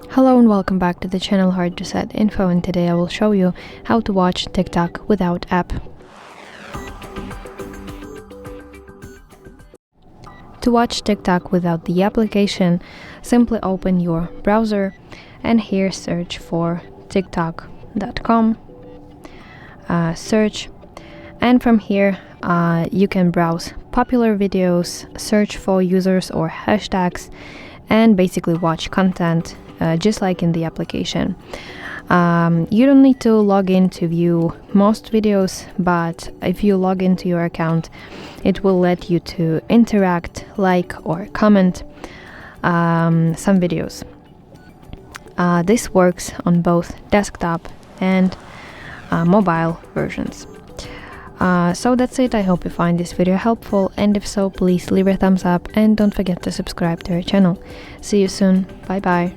Hello and welcome back to the channel HardReset.Info, and today I will show you how to watch TikTok without app. To watch TikTok without the application, simply open your browser and here search for tiktok.com, search, and from here you can browse popular videos, search for users or hashtags, and basically watch content just like in the application. You don't need to log in to view most videos, but if you log into your account, it will let you to interact, like or comment some videos. This works on both desktop and mobile versions. So that's it. I hope you find this video helpful, and if so, please leave a thumbs up and don't forget to subscribe to our channel. See you soon. Bye bye.